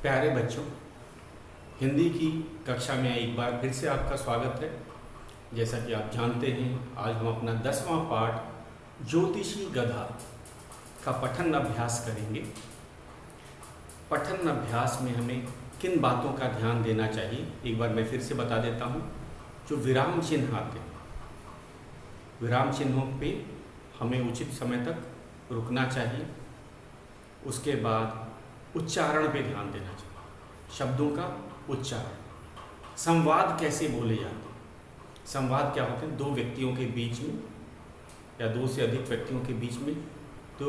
प्यारे बच्चों, हिंदी की कक्षा में एक बार फिर से आपका स्वागत है। जैसा कि आप जानते हैं, आज हम अपना 10वां पाठ ज्योतिषी गधा का पठन अभ्यास करेंगे। पठन अभ्यास में हमें किन बातों का ध्यान देना चाहिए, एक बार मैं फिर से बता देता हूँ। जो विराम चिन्ह आते हैं, विराम चिन्हों पे हमें उचित समय तक रुकना चाहिए। उसके बाद उच्चारण पे ध्यान देना चाहिए, शब्दों का उच्चारण। संवाद कैसे बोले जाते हैं? संवाद क्या होते हैं? दो व्यक्तियों के बीच में या दो से अधिक व्यक्तियों के बीच में तो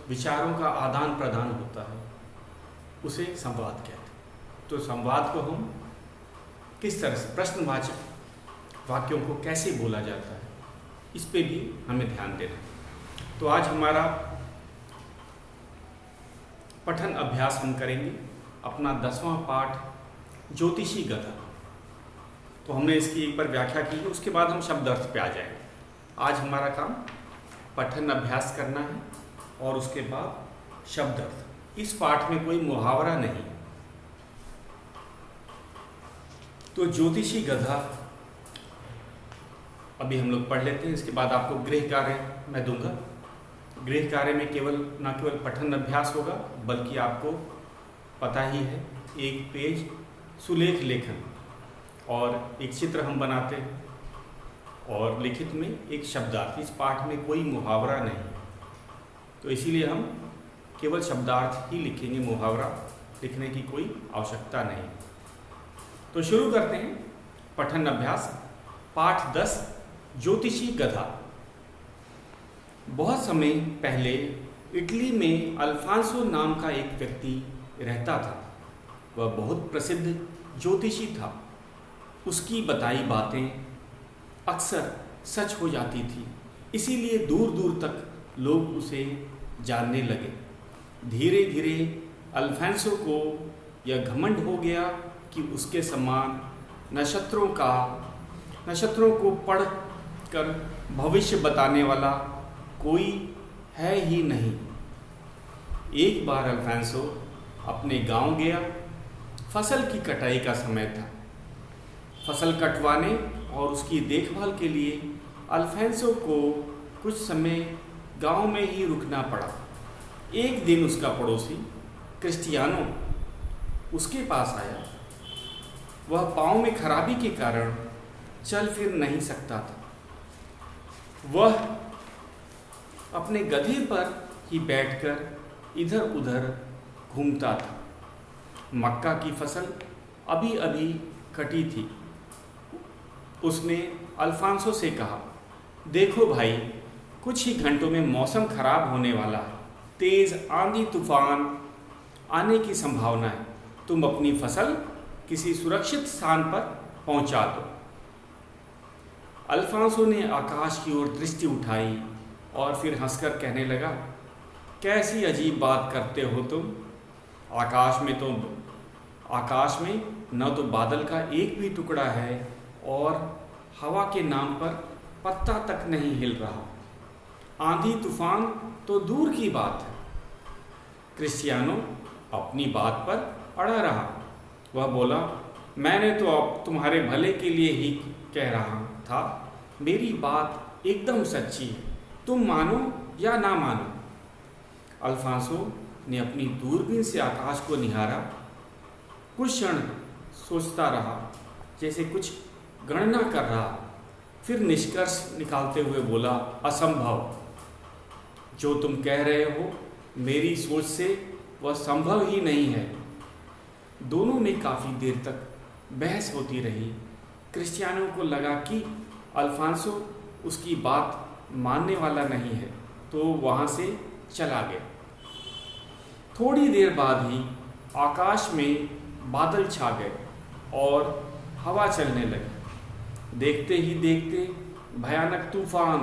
विचारों का आदान प्रदान होता है, उसे संवाद कहते हैं। तो संवाद को हम किस तरह से, प्रश्नवाचक वाक्यों को कैसे बोला जाता है, इस पे भी हमें ध्यान देना है। तो आज हमारा पठन अभ्यास हम करेंगे अपना 10वां पाठ ज्योतिषी गधा। तो हमने इसकी एक बार व्याख्या की है, उसके बाद हम शब्द अर्थ पे आ जाएंगे। आज हमारा काम पठन अभ्यास करना है और उसके बाद शब्द अर्थ। इस पाठ में कोई मुहावरा नहीं। तो ज्योतिषी गधा अभी हम लोग पढ़ लेते हैं, इसके बाद आपको गृह कार्य मैं दूंगा। गृह कार्य में न केवल पठन अभ्यास होगा, बल्कि आपको पता ही है, एक पेज सुलेख लेखन और एक चित्र हम बनाते हैं और लिखित में एक शब्दार्थ। इस पाठ में कोई मुहावरा नहीं, तो इसीलिए हम केवल शब्दार्थ ही लिखेंगे, मुहावरा लिखने की कोई आवश्यकता नहीं। तो शुरू करते हैं पठन अभ्यास। पाठ 10 ज्योतिषी गधा। बहुत समय पहले इटली में अल्फांसो नाम का एक व्यक्ति रहता था। वह बहुत प्रसिद्ध ज्योतिषी था। उसकी बताई बातें अक्सर सच हो जाती थी, इसीलिए दूर दूर तक लोग उसे जानने लगे। धीरे धीरे अल्फांसो को यह घमंड हो गया कि उसके समान नक्षत्रों को पढ़ कर भविष्य बताने वाला कोई है ही नहीं। एक बार अल्फांसो अपने गांव गया। फसल की कटाई का समय था। फसल कटवाने और उसकी देखभाल के लिए अल्फांसो को कुछ समय गांव में ही रुकना पड़ा। एक दिन उसका पड़ोसी क्रिस्टियानो उसके पास आया। वह पाँव में खराबी के कारण चल फिर नहीं सकता था। वह अपने गधे पर ही बैठकर इधर उधर घूमता था। मक्का की फसल अभी अभी कटी थी। उसने अल्फांसो से कहा, देखो भाई, कुछ ही घंटों में मौसम खराब होने वाला है। तेज आंधी तूफान आने की संभावना है। तुम अपनी फसल किसी सुरक्षित स्थान पर पहुंचा दो। अल्फांसो ने आकाश की ओर दृष्टि उठाई और फिर हंसकर कहने लगा, कैसी अजीब बात करते हो तुम। आकाश में न तो बादल का एक भी टुकड़ा है और हवा के नाम पर पत्ता तक नहीं हिल रहा। आंधी तूफान तो दूर की बात है। क्रिस्टियानो अपनी बात पर अड़ा रहा। वह बोला, मैंने तो अब तुम्हारे भले के लिए ही कह रहा था। मेरी बात एकदम सच्ची है, तुम मानो या ना मानो। अल्फांसो ने अपनी दूरबीन से आकाश को निहारा। कुछ क्षण सोचता रहा, जैसे कुछ गणना कर रहा। फिर निष्कर्ष निकालते हुए बोला, असंभव। जो तुम कह रहे हो, मेरी सोच से वह संभव ही नहीं है। दोनों में काफ़ी देर तक बहस होती रही। क्रिस्टियानो को लगा कि अल्फांसो उसकी बात मानने वाला नहीं है, तो वहाँ से चला गया। थोड़ी देर बाद ही आकाश में बादल छा गए और हवा चलने लगी। देखते ही देखते भयानक तूफान,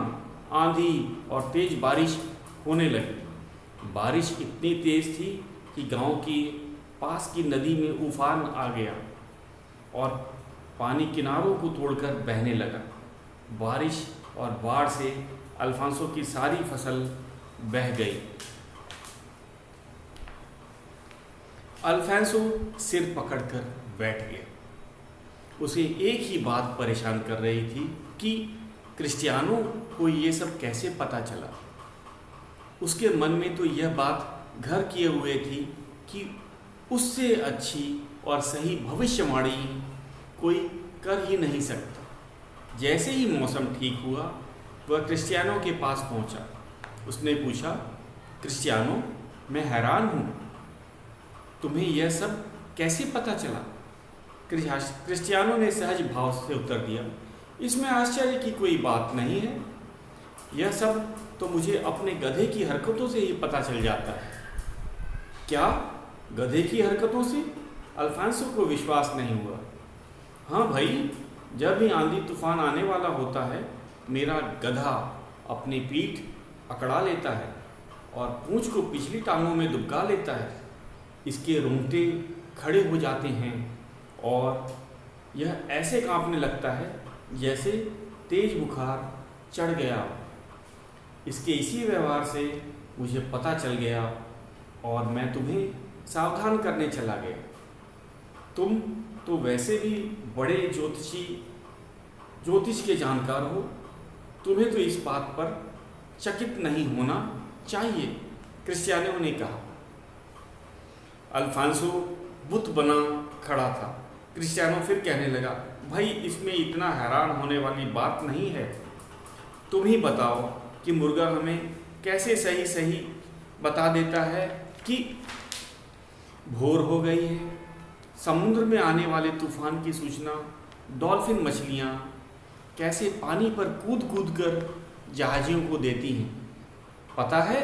आंधी और तेज बारिश होने लगी। बारिश इतनी तेज थी कि गांव की पास की नदी में उफान आ गया और पानी किनारों को तोड़कर बहने लगा। बारिश और बाढ़ से अल्फांसो की सारी फसल बह गई। अल्फांसो सिर पकड़कर बैठ गया। उसे एक ही बात परेशान कर रही थी कि क्रिस्टियानो को ये सब कैसे पता चला। उसके मन में तो यह बात घर किए हुए थी कि उससे अच्छी और सही भविष्यवाणी कोई कर ही नहीं सकता। जैसे ही मौसम ठीक हुआ वह क्रिस्टियानो के पास पहुंचा। उसने पूछा, क्रिस्टियानो, मैं हैरान हूँ, तुम्हें यह सब कैसे पता चला? क्रिस्टियानो ने सहज भाव से उत्तर दिया, इसमें आश्चर्य की कोई बात नहीं है। यह सब तो मुझे अपने गधे की हरकतों से ही पता चल जाता है। क्या, गधे की हरकतों से? अल्फांसो को विश्वास नहीं हुआ। हाँ भाई, जब भी आंधी तूफान आने वाला होता है, मेरा गधा अपनी पीठ अकड़ा लेता है और पूंछ को पिछली टांगों में दुबका लेता है। इसके रोंगटे खड़े हो जाते हैं और यह ऐसे कांपने लगता है जैसे तेज बुखार चढ़ गया। इसके इसी व्यवहार से मुझे पता चल गया और मैं तुम्हें सावधान करने चला गया। तुम तो वैसे भी बड़े ज्योतिष के जानकार हो, तुम्हें तो इस बात पर चकित नहीं होना चाहिए, क्रिस्टियानो ने कहा। अल्फांसो बुत बना खड़ा था। क्रिस्टियानो फिर कहने लगा, भाई इसमें इतना हैरान होने वाली बात नहीं है। तुम ही बताओ कि मुर्गा हमें कैसे सही सही बता देता है कि भोर हो गई है। समुद्र में आने वाले तूफान की सूचना डॉल्फिन मछलियाँ कैसे पानी पर कूद कूद कर जहाजियों को देती हैं। पता है,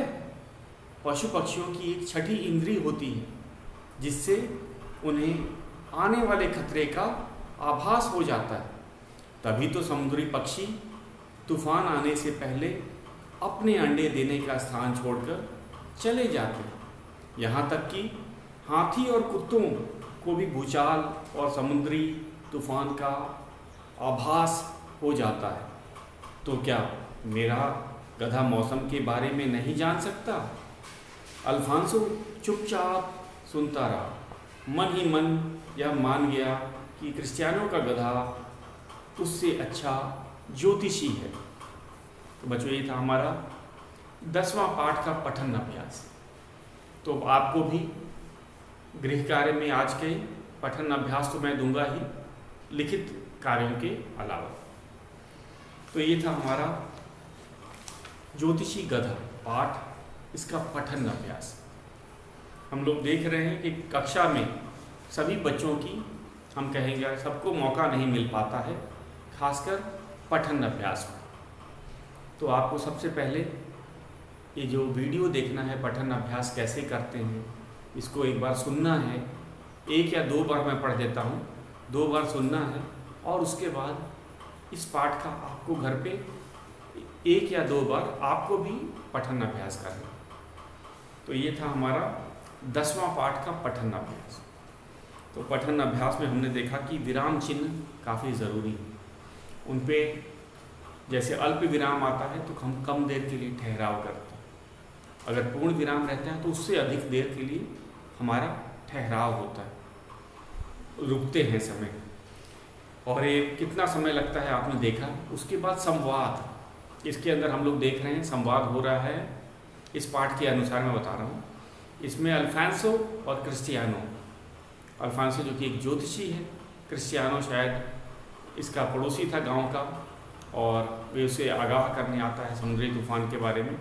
पशु पक्षियों की एक छठी इंद्री होती है जिससे उन्हें आने वाले खतरे का आभास हो जाता है। तभी तो समुद्री पक्षी तूफान आने से पहले अपने अंडे देने का स्थान छोड़कर चले जाते हैं। यहाँ तक कि हाथी और कुत्तों को भी भूचाल और समुद्री तूफान का आभास हो जाता है। तो क्या मेरा गधा मौसम के बारे में नहीं जान सकता? अल्फांसो चुपचाप सुनता रहा। मन ही मन यह मान गया कि क्रिस्टियानो का गधा उससे अच्छा ज्योतिषी है। तो बच्चों, ये था हमारा 10वां पाठ का पठन अभ्यास। तो आपको भी गृह कार्य में आज के पठन अभ्यास तो मैं दूंगा ही, लिखित कार्यों के अलावा। तो ये था हमारा ज्योतिषी गधा पाठ, इसका पठन अभ्यास। हम लोग देख रहे हैं कि कक्षा में सभी बच्चों की, हम कहेंगे सबको मौका नहीं मिल पाता है, खासकर पठन अभ्यास में। तो आपको सबसे पहले ये जो वीडियो देखना है, पठन अभ्यास कैसे करते हैं, इसको एक बार सुनना है। 1 या 2 बार मैं पढ़ देता हूँ, 2 बार सुनना है और उसके बाद इस पाठ का आपको घर पे 1 या 2 बार आपको भी पठन अभ्यास करना। तो ये था हमारा 10वां पाठ का पठन अभ्यास। तो पठन अभ्यास में हमने देखा कि विराम चिन्ह काफ़ी ज़रूरी है। उन पे जैसे अल्प विराम आता है तो हम कम देर के लिए ठहराव करते हैं। अगर पूर्ण विराम रहता है तो उससे अधिक देर के लिए हमारा ठहराव होता है, रुकते हैं समय। और ये कितना समय लगता है आपने देखा। उसके बाद संवाद, इसके अंदर हम लोग देख रहे हैं संवाद हो रहा है। इस पाठ के अनुसार मैं बता रहा हूँ। इसमें अल्फांसो और क्रिस्टियानो, अल्फांसो जो कि एक ज्योतिषी है, क्रिस्टियानो शायद इसका पड़ोसी था गांव का, और वे उसे आगाह करने आता है समुद्री तूफान के बारे में।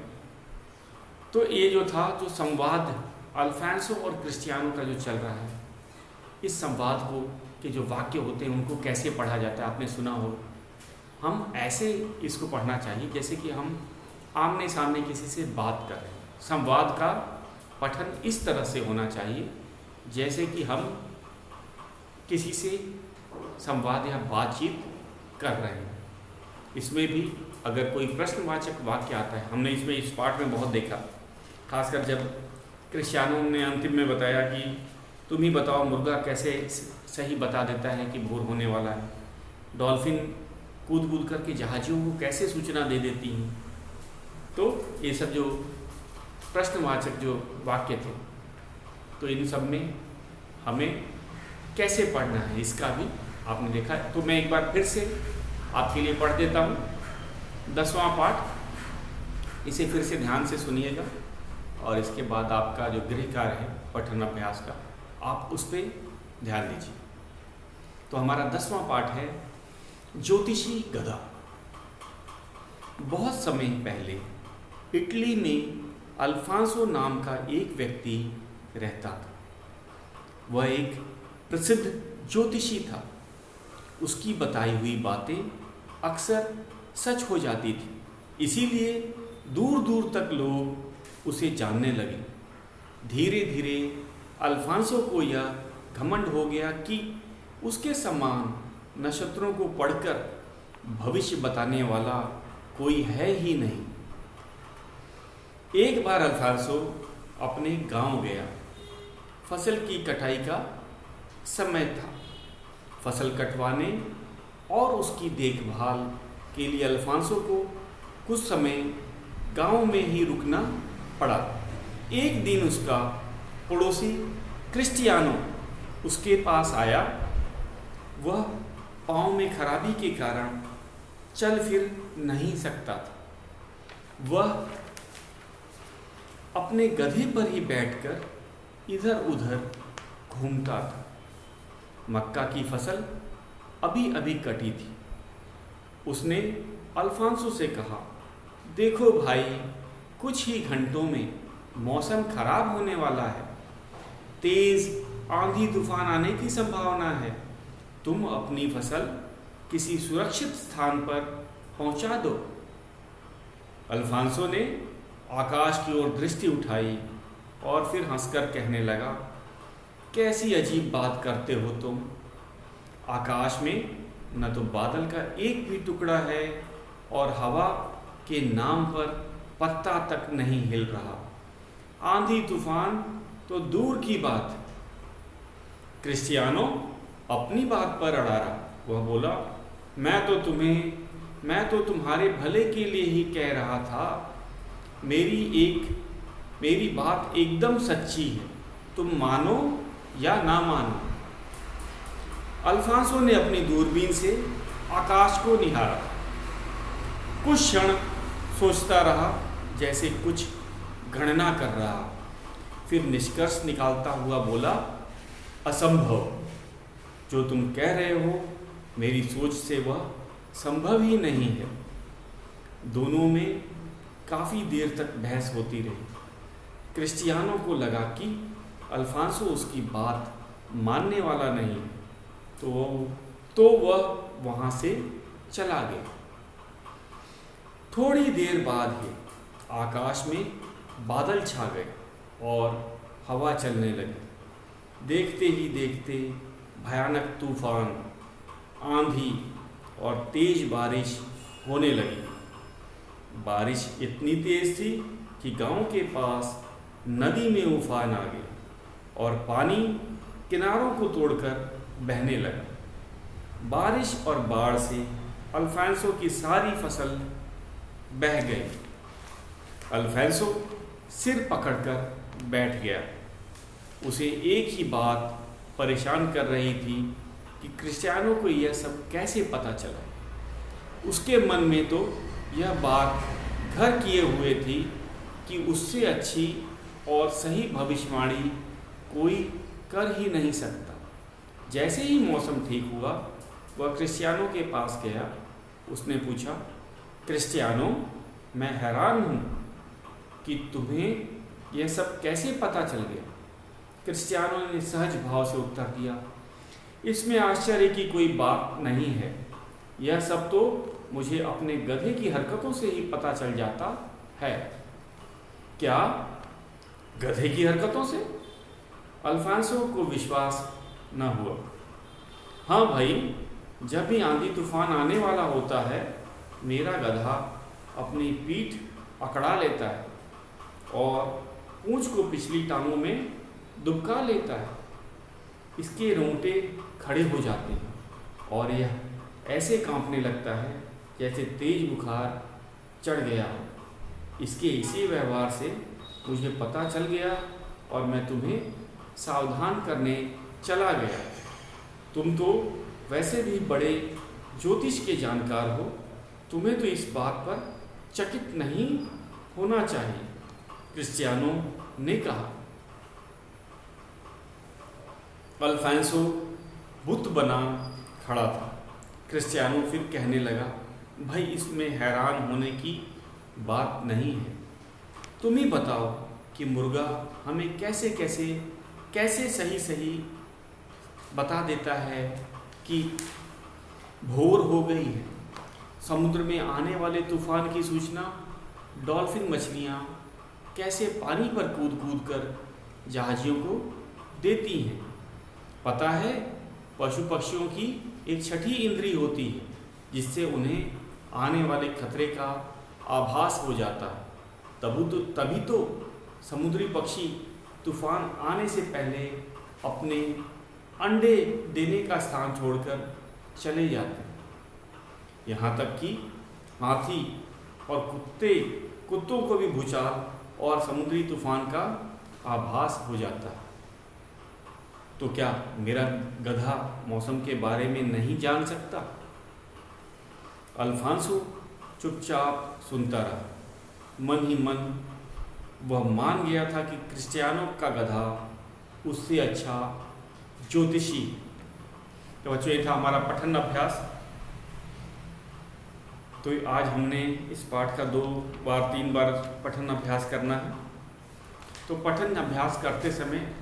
तो ये जो था, जो संवाद अल्फांसो और क्रिस्टियानो का जो चल रहा है, इस संवाद को के जो वाक्य होते हैं उनको कैसे पढ़ा जाता है आपने सुना हो। हम ऐसे इसको पढ़ना चाहिए जैसे कि हम आमने सामने किसी से बात कर रहे हैं। संवाद का पठन इस तरह से होना चाहिए जैसे कि हम किसी से संवाद या बातचीत कर रहे हैं। इसमें भी अगर कोई प्रश्नवाचक वाक्य आता है, हमने इसमें इस पाठ में बहुत देखा, खासकर जब क्रिस्टियानो ने अंतिम में बताया कि तुम ही बताओ मुर्गा कैसे सही बता देता है कि भोर होने वाला है, डॉल्फिन कूद कूद करके जहाजियों को कैसे सूचना दे देती हैं। तो ये सब जो प्रश्नवाचक जो वाक्य थे, तो इन सब में हमें कैसे पढ़ना है इसका भी आपने देखा है। तो मैं एक बार फिर से आपके लिए पढ़ देता हूँ 10वां पाठ, इसे फिर से ध्यान से सुनिएगा और इसके बाद आपका जो गृह कार्य है पठन अभ्यास का, आप उस पर ध्यान दीजिए। तो हमारा 10वां पाठ है ज्योतिषी गधा। बहुत समय पहले इटली में अल्फांसो नाम का एक व्यक्ति रहता था। वह एक प्रसिद्ध ज्योतिषी था। उसकी बताई हुई बातें अक्सर सच हो जाती थी, इसीलिए दूर दूर तक लोग उसे जानने लगे। धीरे धीरे अल्फांसो को यह घमंड हो गया कि उसके समान नक्षत्रों को पढ़कर भविष्य बताने वाला कोई है ही नहीं। एक बार अल्फांसो अपने गांव गया। फसल की कटाई का समय था। फसल कटवाने और उसकी देखभाल के लिए अल्फांसो को कुछ समय गांव में ही रुकना पड़ा। एक दिन उसका पड़ोसी क्रिस्टियानो उसके पास आया। वह पाँव में खराबी के कारण चल फिर नहीं सकता था। वह अपने गधे पर ही बैठकर इधर उधर घूमता था। मक्का की फसल अभी अभी कटी थी। उसने अल्फांसो से कहा, देखो भाई, कुछ ही घंटों में मौसम खराब होने वाला है। तेज आंधी तूफान आने की संभावना है। तुम अपनी फसल किसी सुरक्षित स्थान पर पहुंचा दो। अल्फांसो ने आकाश की ओर दृष्टि उठाई और फिर हंसकर कहने लगा, कैसी अजीब बात करते हो तुम। आकाश में न तो बादल का एक भी टुकड़ा है और हवा के नाम पर पत्ता तक नहीं हिल रहा। आंधी तूफान तो दूर की बात। क्रिस्टियानो अपनी बात पर अड़ा रहा। वह बोला, मैं तो तुम्हारे भले के लिए ही कह रहा था। मेरी बात एकदम सच्ची है, तुम मानो या ना मानो। अल्फांसो ने अपनी दूरबीन से आकाश को निहारा। कुछ क्षण सोचता रहा, जैसे कुछ गणना कर रहा। फिर निष्कर्ष निकालता हुआ बोला, असंभव। जो तुम कह रहे हो मेरी सोच से वह संभव ही नहीं है। दोनों में काफ़ी देर तक बहस होती रही। क्रिस्टियानो को लगा कि अल्फांसो उसकी बात मानने वाला नहीं, तो वह वहाँ से चला गया। थोड़ी देर बाद ही आकाश में बादल छा गए और हवा चलने लगी। देखते ही देखते भयानक तूफान, आंधी और तेज बारिश होने लगी। बारिश इतनी तेज थी कि गांव के पास नदी में उफान आ गया और पानी किनारों को तोड़कर बहने लगा। बारिश और बाढ़ से अल्फांसो की सारी फसल बह गई। अल्फांसो सिर पकड़कर बैठ गया। उसे एक ही बात परेशान कर रही थी कि क्रिस्टियानो को यह सब कैसे पता चला। उसके मन में तो यह बात घर किए हुए थी कि उससे अच्छी और सही भविष्यवाणी कोई कर ही नहीं सकता। जैसे ही मौसम ठीक हुआ, वह क्रिस्टियानो के पास गया। उसने पूछा, क्रिस्टियानो, मैं हैरान हूँ कि तुम्हें यह सब कैसे पता चल गया। क्रिस्टियानो ने सहज भाव से उत्तर दिया, इसमें आश्चर्य की कोई बात नहीं है। यह सब तो मुझे अपने गधे की हरकतों से ही पता चल जाता है। क्या, गधे की हरकतों से? अल्फांसो को विश्वास न हुआ। हाँ भाई, जब भी आंधी तूफान आने वाला होता है, मेरा गधा अपनी पीठ अकड़ा लेता है और पूंछ को पिछली टांगों में दुबका लेता है। इसके रोंगटे खड़े हो जाते हैं और यह ऐसे कांपने लगता है जैसे तेज बुखार चढ़ गया हो। इसके इसी व्यवहार से मुझे पता चल गया और मैं तुम्हें सावधान करने चला गया। तुम तो वैसे भी बड़े ज्योतिष के जानकार हो, तुम्हें तो इस बात पर चकित नहीं होना चाहिए, क्रिस्टियानो ने कहा। अल्फांसो बुत बना खड़ा था। क्रिस्टियानो फिर कहने लगा, भाई इसमें हैरान होने की बात नहीं है। तुम ही बताओ कि मुर्गा हमें कैसे सही बता देता है कि भोर हो गई है। समुद्र में आने वाले तूफान की सूचना डॉल्फिन मछलियाँ कैसे पानी पर कूद कूद कर जहाजियों को देती हैं। पता है, पशु पक्षियों की एक छठी इंद्री होती है जिससे उन्हें आने वाले खतरे का आभास हो जाता है। तभी तो समुद्री पक्षी तूफान आने से पहले अपने अंडे देने का स्थान छोड़कर चले जाते हैं। यहाँ तक कि हाथी और कुत्तों को भी भूचाल और समुद्री तूफान का आभास हो जाता है। तो क्या मेरा गधा मौसम के बारे में नहीं जान सकता? अल्फांसो चुपचाप सुनता रहा। मन ही मन वह मान गया था कि क्रिस्टियानो का गधा उससे अच्छा ज्योतिषी। तो बच्चों, ये था हमारा पठन अभ्यास। तो आज हमने इस पाठ का 2-3 बार पठन अभ्यास करना है। तो पठन अभ्यास करते समय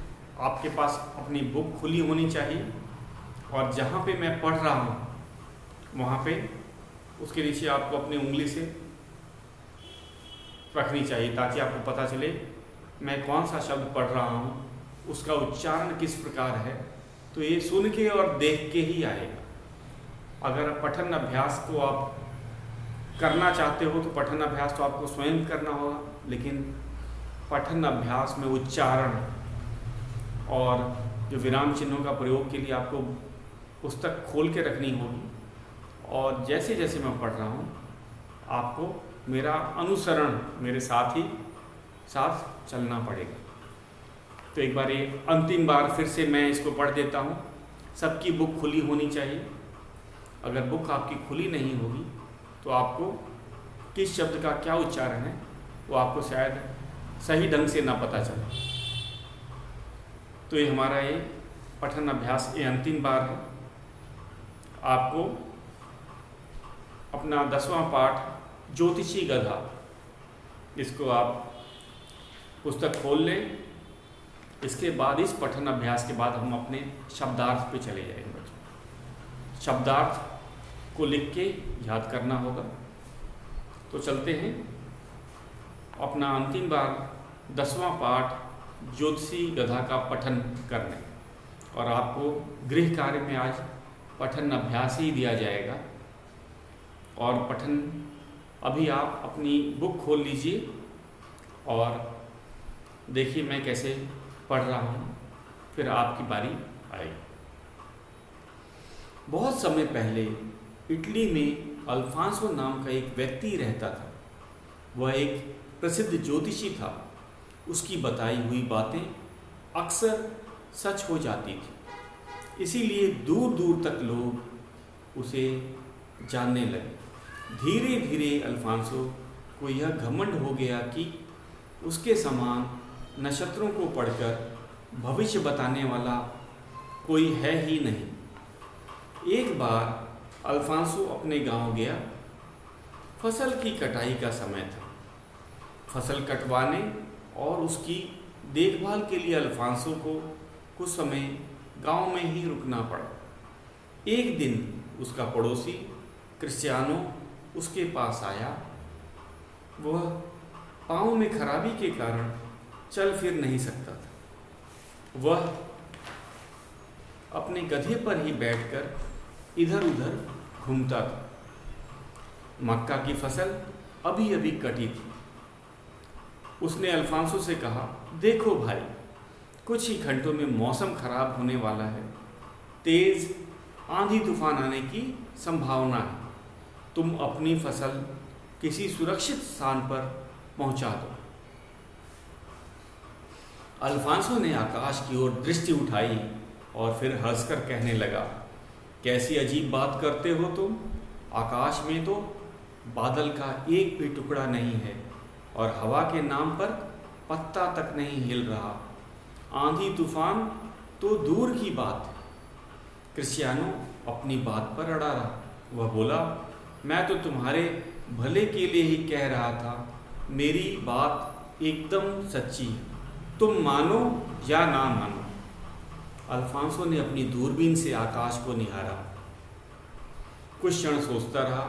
आपके पास अपनी बुक खुली होनी चाहिए और जहाँ पे मैं पढ़ रहा हूँ वहाँ पे उसके नीचे आपको अपनी उंगली से रखनी चाहिए ताकि आपको पता चले मैं कौन सा शब्द पढ़ रहा हूँ, उसका उच्चारण किस प्रकार है। तो ये सुन के और देख के ही आएगा। अगर पठन अभ्यास को आप करना चाहते हो तो पठन अभ्यास तो आपको स्वयं करना होगा, लेकिन पठन अभ्यास में उच्चारण और जो विराम चिन्हों का प्रयोग के लिए आपको पुस्तक खोल के रखनी होगी और जैसे जैसे मैं पढ़ रहा हूँ आपको मेरा अनुसरण मेरे साथ चलना पड़ेगा। तो एक बार ये अंतिम बार फिर से मैं इसको पढ़ देता हूँ। सबकी बुक खुली होनी चाहिए। अगर बुक आपकी खुली नहीं होगी तो आपको किस शब्द का क्या उच्चारण है वो आपको शायद सही ढंग से ना पता चले। तो ये हमारा ये पठन अभ्यास ये अंतिम बार है। आपको अपना 10वां पाठ ज्योतिषी गधा, इसको आप पुस्तक खोल लें। इसके बाद इस पठन अभ्यास के बाद हम अपने शब्दार्थ पे चले जाएंगे बच्चों। शब्दार्थ को लिख के याद करना होगा। तो चलते हैं अपना अंतिम बार 10वां पाठ ज्योतिषी गधा का पठन करने। और आपको गृह कार्य में आज पठन अभ्यास ही दिया जाएगा। और पठन अभी आप अपनी बुक खोल लीजिए और देखिए मैं कैसे पढ़ रहा हूँ, फिर आपकी बारी आएगी। बहुत समय पहले इटली में अल्फांसो नाम का एक व्यक्ति रहता था। वह एक प्रसिद्ध ज्योतिषी था। उसकी बताई हुई बातें अक्सर सच हो जाती थी, इसीलिए दूर दूर तक लोग उसे जानने लगे। धीरे धीरे अल्फांसो को यह घमंड हो गया कि उसके समान नक्षत्रों को पढ़कर भविष्य बताने वाला कोई है ही नहीं। एक बार अल्फांसो अपने गांव गया। फसल की कटाई का समय था। फसल कटवाने और उसकी देखभाल के लिए अल्फांसो को कुछ समय गांव में ही रुकना पड़ा। एक दिन उसका पड़ोसी क्रिस्टियानो उसके पास आया। वह पाँव में खराबी के कारण चल फिर नहीं सकता था। वह अपने गधे पर ही बैठकर इधर उधर घूमता था। मक्का की फसल अभी अभी कटी थी। उसने अल्फांसो से कहा, देखो भाई, कुछ ही घंटों में मौसम खराब होने वाला है। तेज आंधी तूफान आने की संभावना है। तुम अपनी फसल किसी सुरक्षित स्थान पर पहुंचा दो। अल्फांसो ने आकाश की ओर दृष्टि उठाई और फिर हंसकर कहने लगा, कैसी अजीब बात करते हो तुम। आकाश में तो बादल का एक भी टुकड़ा नहीं है और हवा के नाम पर पत्ता तक नहीं हिल रहा। आंधी तूफान तो दूर की बात है। क्रिस्टियानो अपनी बात पर अड़ा रहा। वह बोला, मैं तो तुम्हारे भले के लिए ही कह रहा था। मेरी बात एकदम सच्ची है, तुम मानो या ना मानो। अल्फांसो ने अपनी दूरबीन से आकाश को निहारा। कुछ क्षण सोचता रहा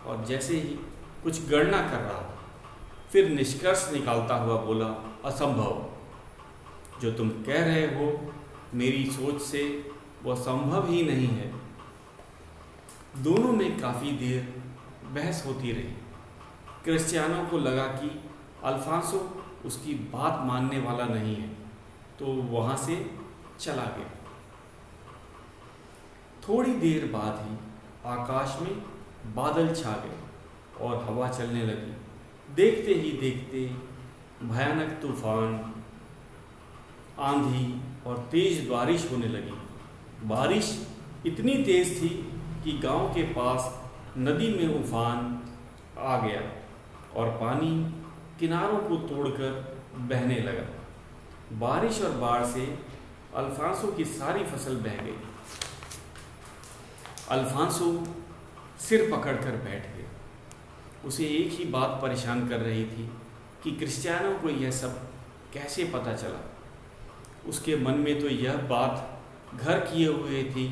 और जैसे ही कुछ गणना कर रहा, फिर निष्कर्ष निकालता हुआ बोला, असंभव। जो तुम कह रहे हो मेरी सोच से वह संभव ही नहीं है। दोनों में काफ़ी देर बहस होती रही। क्रिस्टियानो को लगा कि अल्फांसो उसकी बात मानने वाला नहीं है, तो वहाँ से चला गया। थोड़ी देर बाद ही आकाश में बादल छा गए और हवा चलने लगी। देखते ही देखते भयानक तूफान, आंधी और तेज बारिश होने लगी। बारिश इतनी तेज थी कि गांव के पास नदी में उफान आ गया और पानी किनारों को तोड़कर बहने लगा। बारिश और बाढ़ से अल्फांसो की सारी फसल बह गई। अल्फांसो सिर पकड़कर बैठ गया। उसे एक ही बात परेशान कर रही थी कि क्रिस्टियानो को यह सब कैसे पता चला। उसके मन में तो यह बात घर किए हुए थी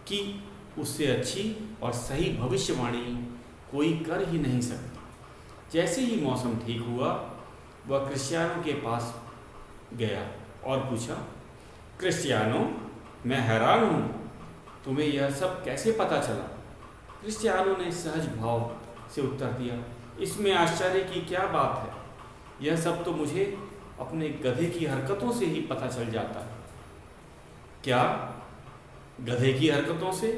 कि उससे अच्छी और सही भविष्यवाणी कोई कर ही नहीं सकता। जैसे ही मौसम ठीक हुआ, वह क्रिस्टियानो के पास गया और पूछा, क्रिस्टियानो, मैं हैरान हूँ, तुम्हें यह सब कैसे पता चला? क्रिस्टियानो ने सहज भाव से उत्तर दिया, इसमें आश्चर्य की क्या बात है? यह सब तो मुझे अपने गधे की हरकतों से ही पता चल जाता है। क्या? गधे की हरकतों से?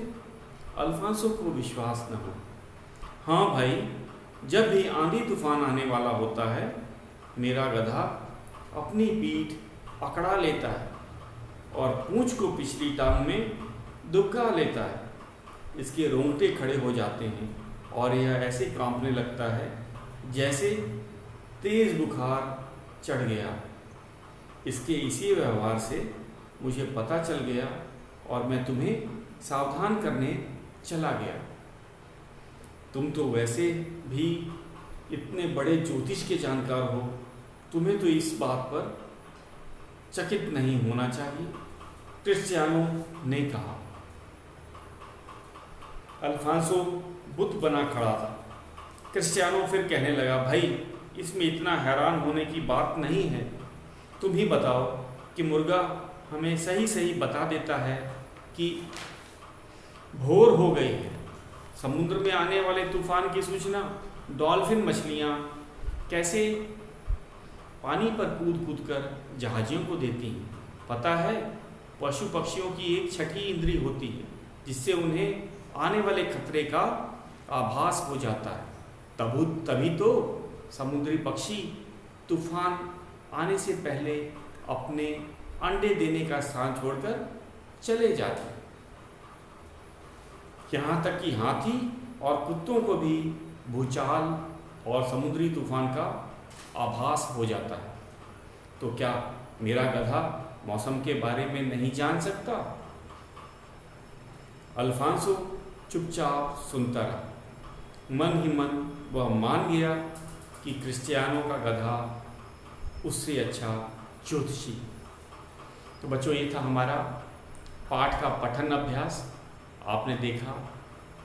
अल्फांसो को विश्वास न हो। हाँ भाई, जब भी आंधी तूफान आने वाला होता है, मेरा गधा अपनी पीठ अकड़ा लेता है और पूंछ को पिछली टांग में दुबका लेता है। इसके रोंगटे खड़े हो जाते हैं और यह ऐसे कांपने लगता है जैसे तेज बुखार चढ़ गया। इसके इसी व्यवहार से मुझे पता चल गया और मैं तुम्हें सावधान करने चला गया। तुम तो वैसे भी इतने बड़े ज्योतिष के जानकार हो, तुम्हें तो इस बात पर चकित नहीं होना चाहिए, क्रिस्टियानो ने कहा। अल्फांसो बुत बना खड़ा था। क्रिस्टियानो फिर कहने लगा, भाई, इसमें इतना हैरान होने की बात नहीं है। तुम ही बताओ कि मुर्गा हमें सही सही बता देता है कि भोर हो गई है। समुद्र में आने वाले तूफान की सूचना डॉल्फिन मछलियाँ कैसे पानी पर कूद कूद कर जहाजियों को देती हैं। पता है, पशु पक्षियों की एक छठी इंद्री होती है जिससे उन्हें आने वाले खतरे का आभास हो जाता है। तभी तो समुद्री पक्षी तूफान आने से पहले अपने अंडे देने का स्थान छोड़कर चले जाते हैं। यहाँ तक कि हाथी और कुत्तों को भी भूचाल और समुद्री तूफान का आभास हो जाता है। तो क्या मेरा गधा मौसम के बारे में नहीं जान सकता? अल्फांसो चुपचाप सुनता रहा। मन ही मन वह मान गया कि क्रिस्टियानो का गधा उससे अच्छा ज्योतिषी। तो बच्चों, ये था हमारा पाठ का पठन अभ्यास। आपने देखा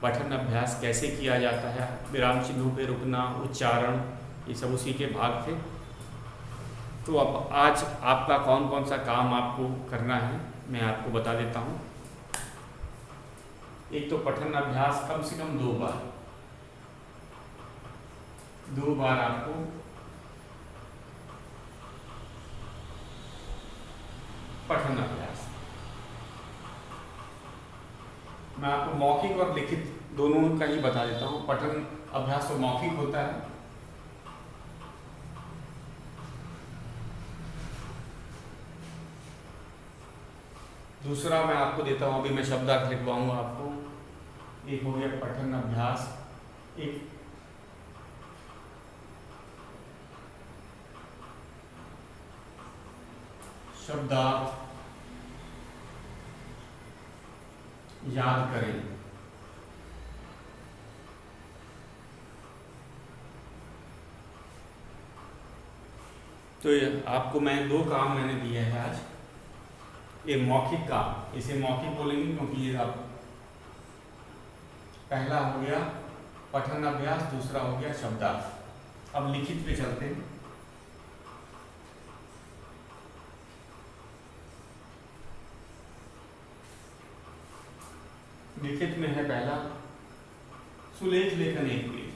पठन अभ्यास कैसे किया जाता है, विराम चिन्हों पे रुकना, उच्चारण, ये सब उसी के भाग थे। तो अब आज आपका कौन कौन सा काम आपको करना है, मैं आपको बता देता हूँ। एक तो पठन अभ्यास कम से कम 2 बार आपको पठन अभ्यास। मैं आपको मौखिक और लिखित दोनों का ही बता देता हूँ। पठन अभ्यास तो मौखिक होता है। दूसरा मैं आपको देता हूँ, अभी मैं शब्दार्थ लिखवाऊंगा आपको। एक हो गया पठन अभ्यास, एक शब्दार्थ याद करें। तो आपको मैं 2 काम मैंने दिए हैं आज। ये मौखिक काम, इसे मौखिक बोलेंगे क्योंकि ये आप पहला हो गया पठन अभ्यास, दूसरा हो गया शब्दार्थ। अब लिखित पे चलते हैं। लिखित में है पहला सुलेख लेखन 1 पेज।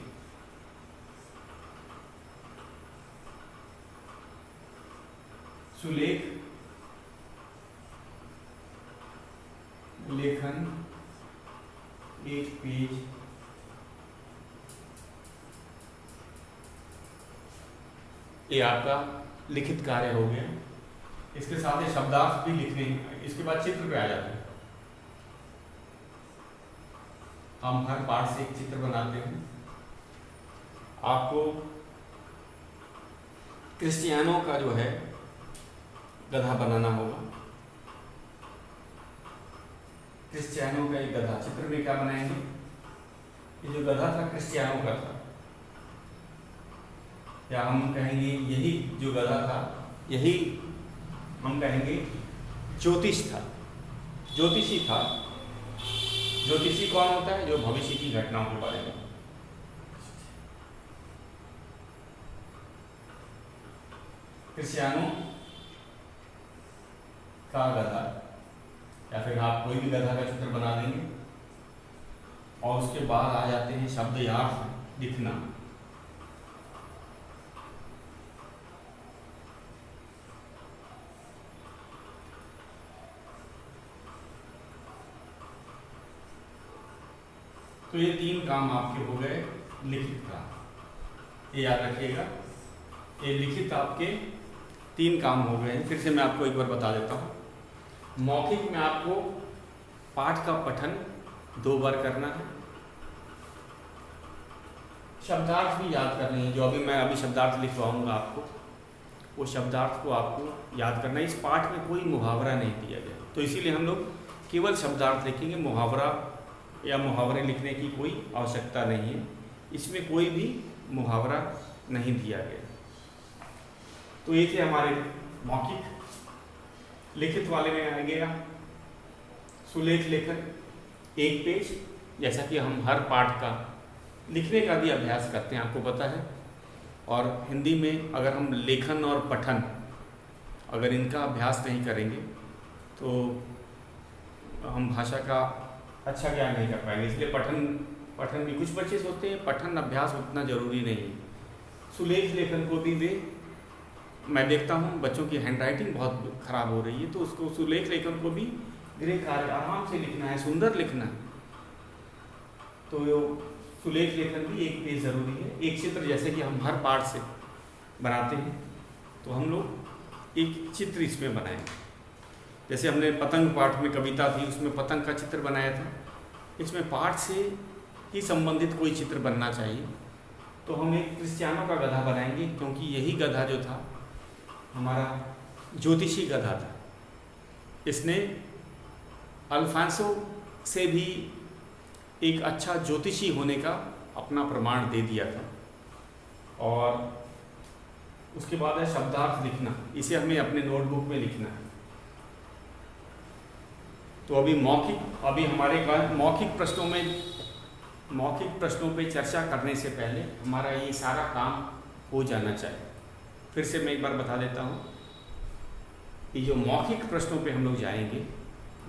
सुलेख लेखन 1 पेज। ये आपका लिखित कार्य हो गया। इसके साथ ही शब्दार्थ भी लिखने हैं। इसके बाद चित्र पे आ जाते हैं। हम हर पाठ से एक चित्र बनाते हैं। आपको क्रिश्चियनों का जो है गधा बनाना होगा। क्रिश्चियनों का एक गधा, चित्र में क्या बनाएंगे? ये जो गधा था क्रिश्चियनों का था, या हम कहेंगे यही जो गधा था, यही हम कहेंगे ज्योतिष था, ज्योतिषी था। ज्योतिषी कौन होता है? जो भविष्य की घटनाओं के बारे में। क्रिश्चियनों का गधा, या फिर आप कोई भी गधा का चित्र बना देंगे। और उसके बाद आ जाते हैं शब्दार्थ लिखना। तो ये 3 काम आपके हो गए लिखित का। ये याद रखिएगा, ये लिखित आपके 3 काम हो गए। फिर से मैं आपको एक बार बता देता हूँ। मौखिक में आपको पाठ का पठन 2 बार करना है। शब्दार्थ भी याद करने हैं। जो अभी शब्दार्थ लिखवाऊंगा आपको, वो शब्दार्थ को आपको याद करना है। इस पाठ में कोई मुहावरा नहीं दिया गया, तो इसीलिए हम लोग केवल शब्दार्थ लिखेंगे। मुहावरा या मुहावरे लिखने की कोई आवश्यकता नहीं है। इसमें कोई भी मुहावरा नहीं दिया गया। तो ये थे हमारे मौखिक। लिखित वाले में आ गया सुलेख लेखन 1 पेज। जैसा कि हम हर पाठ का लिखने का भी अभ्यास करते हैं, आपको पता है। और हिंदी में अगर हम लेखन और पठन अगर इनका अभ्यास नहीं करेंगे तो हम भाषा का अच्छा ज्ञान नहीं कर पाएंगे। इसलिए पठन भी, कुछ बच्चे सोचते हैं पठन अभ्यास उतना ज़रूरी नहीं है। सुलेख लेखन को भी मैं देखता हूँ बच्चों की हैंडराइटिंग बहुत ख़राब हो रही है, तो उसको सुलेख लेखन को भी गृह कार्य आराम से लिखना है, सुंदर लिखना है। तो सुलेख लेखन भी 1 पेज ज़रूरी है। एक चित्र जैसे कि हम हर पाठ से बनाते हैं, तो हम लोग एक चित्र इसमें बनाएंगे। जैसे हमने पतंग पाठ में कविता थी, उसमें पतंग का चित्र बनाया था। इसमें पाठ से ही संबंधित कोई चित्र बनना चाहिए। तो हम एक क्रिश्चियनों का गधा बनाएंगे, क्योंकि यही गधा जो था हमारा ज्योतिषी गधा था। इसने अल्फांसो से भी एक अच्छा ज्योतिषी होने का अपना प्रमाण दे दिया था। और उसके बाद है शब्दार्थ लिखना। इसे हमें अपने नोटबुक में लिखना है। तो अभी हमारे मौखिक प्रश्नों पे चर्चा करने से पहले हमारा ये सारा काम हो जाना चाहिए। फिर से मैं एक बार बता देता हूँ कि जो मौखिक प्रश्नों पे हम लोग जाएंगे,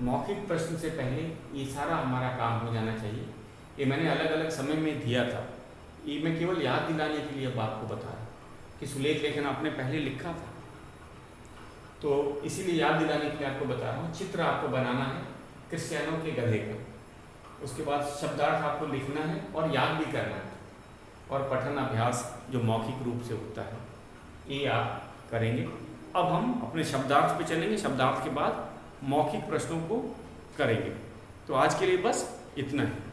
मौखिक प्रश्न से पहले ये सारा हमारा काम हो जाना चाहिए। ये मैंने अलग अलग समय में दिया था। ये मैं केवल याद दिलाने के लिए अब आपको बताया कि सुलेख लेखन आपने पहले लिखा था, तो इसीलिए याद दिलाने के लिए आपको बता रहा हूँ। चित्र आपको बनाना है क्रिश्चियनों के गधे का। उसके बाद शब्दार्थ आपको लिखना है और याद भी करना है। और पठन अभ्यास जो मौखिक रूप से होता है, ये आप करेंगे। अब हम अपने शब्दार्थ पे चलेंगे। शब्दार्थ के बाद मौखिक प्रश्नों को करेंगे। तो आज के लिए बस इतना ही।